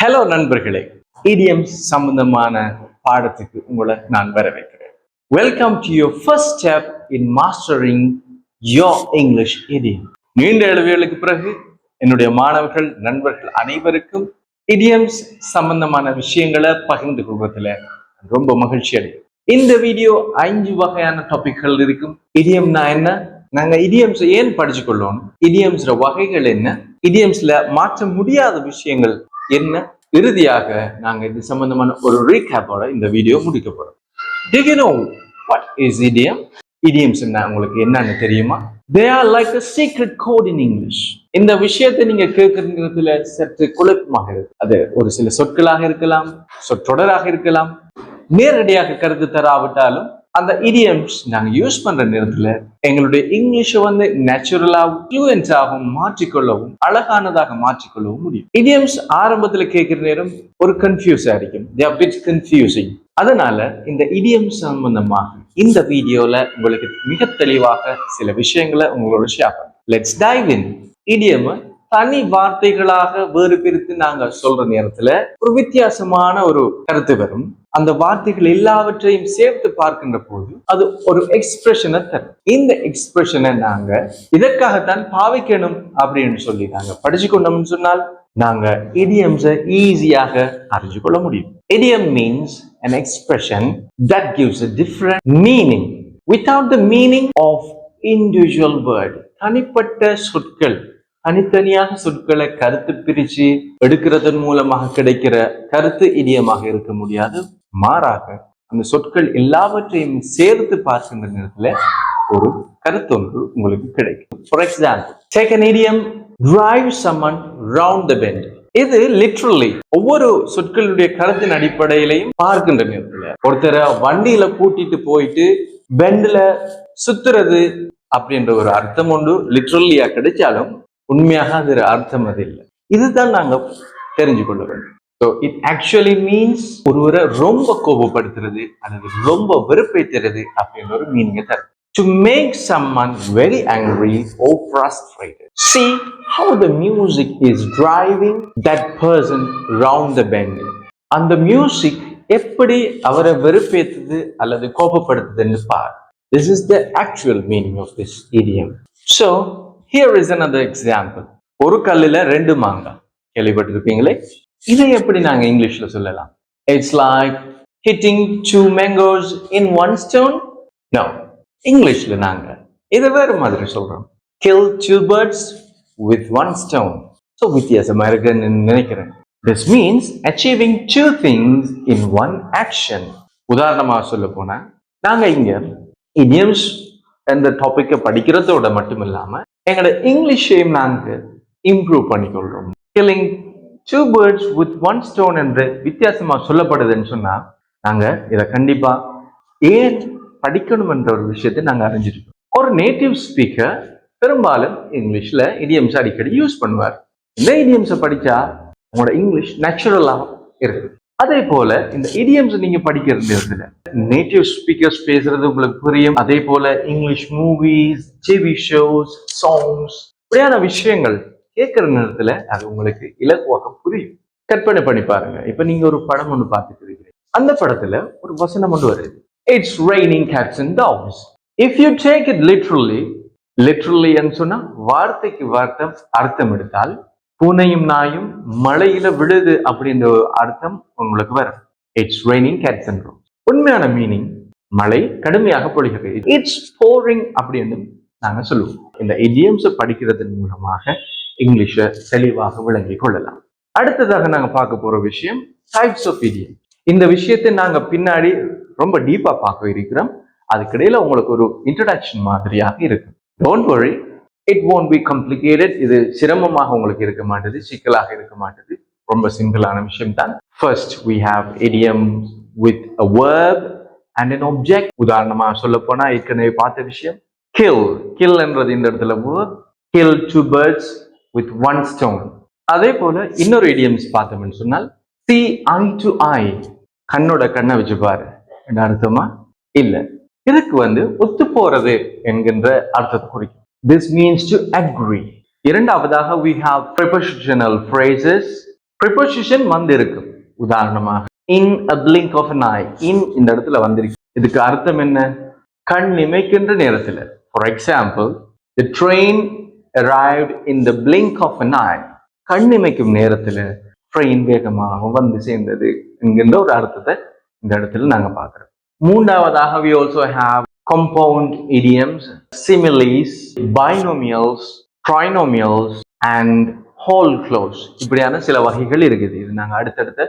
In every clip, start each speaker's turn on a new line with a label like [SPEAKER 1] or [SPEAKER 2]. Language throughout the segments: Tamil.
[SPEAKER 1] ஹலோ நண்பர்களே, idioms சம்பந்தமான பாடத்துக்கு உங்களை நான் வரவேற்கிறேன். Welcome to your first step in mastering your English idiom. நீண்ட இடைவேளைக்கு பிறகு என்னுடைய மாணவர்கள் நண்பர்கள் அனைவருக்கும் idioms சம்பந்தமான விஷயங்களை பகிர்ந்து கொள்வதில் ரொம்ப மகிழ்ச்சி அடையும். இந்த வீடியோ 5 வகையான டாபிக்கள் இருக்கும். இடியம்னா என்ன, நாங்க idioms ஏன் படிச்சு கொள்ளணும், இடியம்ஸ்ல வகைகள் என்ன, இடியம்ஸ்ல மாற்ற முடியாத விஷயங்கள் என்ன, இறுதியாக நாங்க இது சம்பந்தமான ஒரு ரீகேப்போட இந்த வீடியோ முடிக்க போறோம். Do you know what is idiom? Idioms உங்களுக்கு என்னன்னு தெரியுமா? They are like a secret code in English. இந்த விஷயத்தை நீங்க கேட்கறதுல சற்று குழப்பமாக இருக்கு. அது ஒரு சில சொற்களாக இருக்கலாம், சொற்றொடராக இருக்கலாம், நேரடியாக கருத்து தராவிட்டாலும் அந்த idioms நாங்க யூஸ் பண்ற நேரத்துல எங்களுடைய இங்கிலீஷை நேச்சுரலாகவும் ஃப்ளூயன்ஸாகவும் மாற்றிக்கொள்ளவும் அழகானதாக மாற்றிக்கொள்ளவும் முடியும். idioms ஆரம்பத்துல கேட்கிற நேரம் ஒரு கன்ஃபியூஸா இருக்கும். they are bit confusing. அதனால இந்த idioms சம்பந்தமாக இந்த வீடியோல உங்களுக்கு மிக தெளிவாக சில விஷயங்களை உங்களோட ஷேர் பண்ணுறேன். Let's dive in. idiom தனி வார்த்தைகளாக வேறு பிரித்து நாங்க சொல்ற நேரத்துல ஒரு வித்தியாசமான ஒரு கருத்து வரும். அந்த வார்த்தைகள் எல்லாவற்றையும் சேர்த்து பார்க்கின்ற போது அது ஒரு எக்ஸ்பிரஷனை தரும். இந்த எக்ஸ்பிரஷனை நாங்க இதற்காகத்தான் பாவிக்கணும் அப்படின்னு சொல்லி நாங்க படிச்சு கொண்டோம்னு சொன்னால் நாங்க idioms ஈஸியாக அறிஞ்சு கொள்ள முடியும். Idiom means an expression that gives a different meaning without the meaning of individual word. தனிப்பட்ட சொற்கள், தனித்தனியாக சொற்களை கருத்து பிரிச்சு எடுக்கிறதன் மூலமாக கிடைக்கிற கருத்து இடியமாக இருக்க முடியாது. மாறாக அந்த சொற்கள் எல்லாவற்றையும் சேர்த்து பார்க்கின்ற நேரத்துல ஒரு கருத்து ஒன்று உங்களுக்கு கிடைக்கும். For example, take an idiom, drive someone round the bend. இது லிட்ரலி ஒவ்வொரு சொற்களுடைய கருத்தின் அடிப்படையிலையும் பார்க்கின்ற நேரத்துல ஒருத்தரை வண்டியில கூட்டிட்டு போயிட்டு பெண்ட்ல சுத்துறது அப்படின்ற ஒரு அர்த்தம் ஒன்று லிட்ரலியா கிடைச்சாலும் உண்மையாக அது அர்த்தம் அது இல்லை. இதுதான் நாங்க தெரிஞ்சு கொள்ள வேண்டும். So it actually means ஒருவரை ரொம்ப கோபப்படுத்துறது அல்லது ரொம்ப வெறுப்பேத்துறது அப்படின்ற ஒரு மீனிங்கை தரும். To make someone very angry or frustrated. See how the music is driving that person round the bend. அந்த மியூசிக் எப்படி அவரை வெறுப்பேத்துது அல்லது கோபப்படுத்துதுன்னு பார். This is the actual meaning of this idiom. So here is another example. ஒரு கல்லுல 2 மாங்காய். கேள்விப்பட்டிருப்பீங்களே. இதை எப்படி நாங்க இங்கிலீஷ்ல சொல்லலாம்? It's like hitting 2 mangoes in 1 stone. No. இங்கிலீஷ்ல நாங்க இதை வேற மாதிரி சொல்றோம். Kill 2 birds with 1 stone. So வித்தியாசமா இருக்குன்னு நினைக்கிறேன். This means achieving 2 things in 1 action. உதாரணமா சொல்ல போனா நாங்க இங்க idioms இந்த டாபிக்கை படிக்கிறதோட மட்டும் இல்லாம எங்களோட இங்கிலீஷையும் நாங்க improve பண்ணிக்கொள்றோம். Killing 2 birds with 1 stone என்று வித்தியாசமா சொல்லப்படுதுன்னு சொன்னா நாங்க இதை கண்டிப்பா ஏன் படிக்கணும் என்ற ஒரு விஷயத்தை நாங்க அறிஞ்சிருக்கோம். ஒரு நேட்டிவ் ஸ்பீக்கர் பெரும்பாலும் இங்கிலீஷ்ல idioms அடிக்கடி யூஸ் பண்ணுவார். இந்த idioms படிச்சா உங்களோட இங்கிலீஷ் நேச்சுரலா இருக்கு. அதே போல இந்த idioms நீங்க படிக்கிற நேரத்துல நேட்டிவ் ஸ்பீக்கர்ஸ் பேசுறது உங்களுக்கு புரியும். அதே போல English movies, TV shows, songs இப்படியான விஷயங்கள் கேட்கிற நேரத்துல அது உங்களுக்கு இலகுவாக புரியும். கற்பனை பண்ணி பாருங்க. இப்ப நீங்க ஒரு படம் ஒன்று பார்த்துட்டு இருக்கீங்க. அந்த படத்துல ஒரு வசனம் ஒன்று வருது. It's raining cats and dogs. If you take it literally சொன்னா வார்த்தைக்கு வார்த்தை அர்த்தம் எடுத்தால் பூனையும் நாயும் மழையில விழுது அப்படின்ற அர்த்தம் உங்களுக்கு வரும். It's raining cats and dogs. உண்மையான மீனிங் மழை கடுமையாக பொழிகிறது. It's pouring அப்படின்னு நாங்க சொல்லுவோம். இந்த idioms படிக்கிறதன் மூலமாக இங்கிலீஷை தெளிவாக விளங்கிக் கொள்ளலாம். அடுத்ததாக நாங்க பார்க்க போற விஷயம் டைப்ஸ் ஆஃப் idiom. இந்த விஷயத்தை நாங்க பின்னாடி ரொம்ப டீப்பா பார்க்க இருக்கிறோம். அதுக்கிடையில உங்களுக்கு ஒரு இன்ட்ரடக்ஷன் மாதிரியாக இருக்கு. Don't worry, it won't be complicated. இது சிரமமாக உங்களுக்கு இருக்க மாட்டது, சிக்கலாக இருக்க மாட்டது. ரொம்ப சிம்பிளான விஷயம் தான். First we have idioms with a verb and an object. உதாரணமா சொல்ல போனா ஏற்கனவே பார்த்த விஷயம் kill என்றது இந்த இடத்துல verb. Kill 2 birds with 1 stone. அதே போல இன்னொரு idioms பார்த்தோம்னு சொன்னால் see eye to eye. கண்ணோட கண்ணை வச்சு பாரு என்ற அர்த்தமா இல்ல, இதுக்கு ஒத்து போறது என்கின்ற அர்த்தத்தை குறிக்கும். This means to agree. இரண்டாவதாக we have prepositional phrases preposition வந்து இருக்கும். உதாரணமாக in a blink of an eye, in இந்த இடத்துல வந்திருக்கு. இதுக்கு அர்த்தம் என்ன? கண் இமைக்கின்ற நேரத்துல. For example, the train arrived in the blink of an eye. கண் இமைக்கும் நேரத்துல ட்ரெயின் வேகமாக வந்து சேர்ந்தது என்கின்ற ஒரு அர்த்தத்தை இந்த இடத்துல நாங்க பார்க்கிறோம். மூன்றாவதாக we also have compound idioms, similes, binomials, trinomials and whole clause. இப்படியான சில வகைகள் இருக்குது. இது நாங்க அடுத்தடுத்த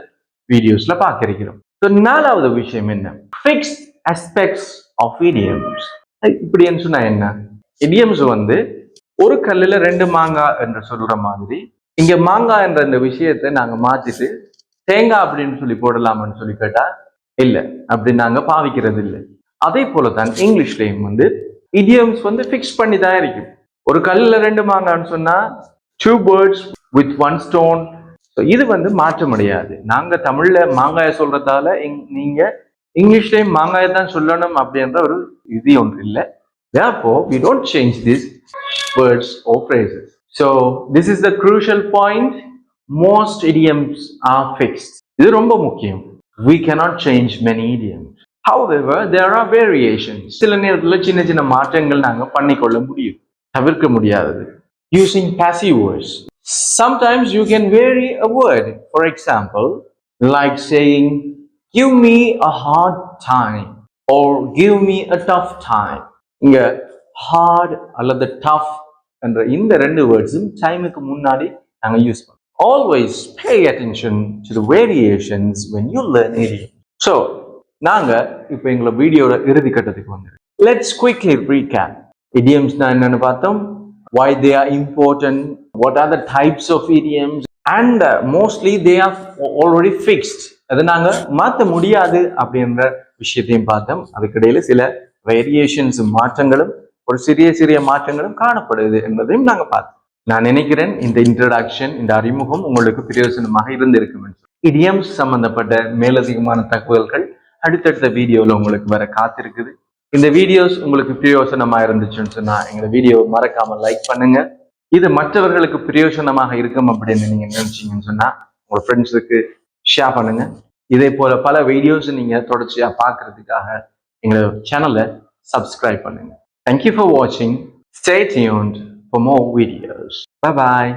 [SPEAKER 1] வீடியோஸ்ல பார்க்க இருக்கிறோம். நாலாவது விஷயம் என்ன? Fixed aspects of idioms. இப்படின்னு சொன்னா என்ன? idioms வந்து ஒரு கல்லுல ரெண்டு மாங்காய் என்று சொல்ற மாதிரி இங்க மாங்காய் என்ற இந்த விஷயத்தை நாங்க மாத்திட்டு தேங்காய் அப்படின்னு சொல்லி போடலாம்னு சொல்லி கேட்டா இல்ல, அப்படி நாங்க பாவிக்கிறது இல்லை. அதே போலதான் இங்கிலீஷ்லயும் வந்து idioms வந்து ஃபிக்ஸ் பண்ணி தான் இருக்கும். ஒரு கல்லுல ரெண்டு மாங்கான்னு சொன்னா two birds with one stone. இது வந்து மாற்ற முடியாது. நாங்க தமிழ்ல மாங்காய சொல்றதால நீங்க இங்கிலீஷ்லயும் மாங்காய தான் சொல்லணும் அப்படின்ற ஒரு விதி ஒன்று இல்லை. Therefore, we don't change these words or phrases. So, this is the crucial point. Most idioms are fixed. இது ரொம்ப முக்கியம். We cannot change many idioms. However, there are variations. சில நேரத்துல சின்ன சின்ன மாற்றங்கள் நாங்க பண்ணிக்கொள்ள முடியும், தவிர்க்க முடியாதது. Using passive words. Sometimes you can vary a word. For example, like saying, give me a hard time or give me a tough time. இங்க hard அல்லது tough என்ற இந்த ரெண்டு வேர்ட்ஸும் டைமுக்கு முன்னாடி நாங்க யூஸ் பண்ணுவோம். Always pay attention to the variations when you learn idioms. So, நாங்க இப்போ எங்களோட வீடியோட இறுதி கட்டத்துக்கு வந்துருக்கோம். Let's quickly recap. Idioms என்னன்னு பார்த்தோம், why they are important, what are the types of idioms, and mostly they are already fixed. அதை நாங்க மாற்ற முடியாது அப்படின்ற விஷயத்தையும் பார்த்தோம். அதுக்கிடையில சில வேரியேஷன்ஸ் மாற்றங்களும் ஒரு சிறிய சிறிய மாற்றங்களும் காணப்படுது என்பதையும் நாங்க பார்த்தோம். நான் நினைக்கிறேன் இந்த இன்ட்ரோடக்ஷன், இந்த அறிமுகம் உங்களுக்கு பிரயோஜனமாக இருந்திருக்கும். இடியம்ஸ் சம்பந்தப்பட்ட மேலதிகமான தகவல்கள் அடுத்தடுத்த வீடியோல உங்களுக்கு வர காத்திருக்குது. இந்த வீடியோஸ் உங்களுக்கு பிரயோஜனமா இருந்துச்சுன்னு சொன்னா எங்க வீடியோ மறக்காம லைக் பண்ணுங்க. இது மற்றவர்களுக்கு பிரயோஜனமாக இருக்கும் அப்படின்னு நீங்க நினைச்சீங்கன்னு சொன்னா உங்க ஃப்ரெண்ட்ஸுக்கு ஷேர் பண்ணுங்க. இதே போல பல வீடியோஸ் நீங்க தொடர்ச்சியா பார்க்கறதுக்காக எங்களோட சேனலை சப்ஸ்கிரைப் பண்ணுங்க. Thank you for watching. Stay tuned for more videos. Bye bye.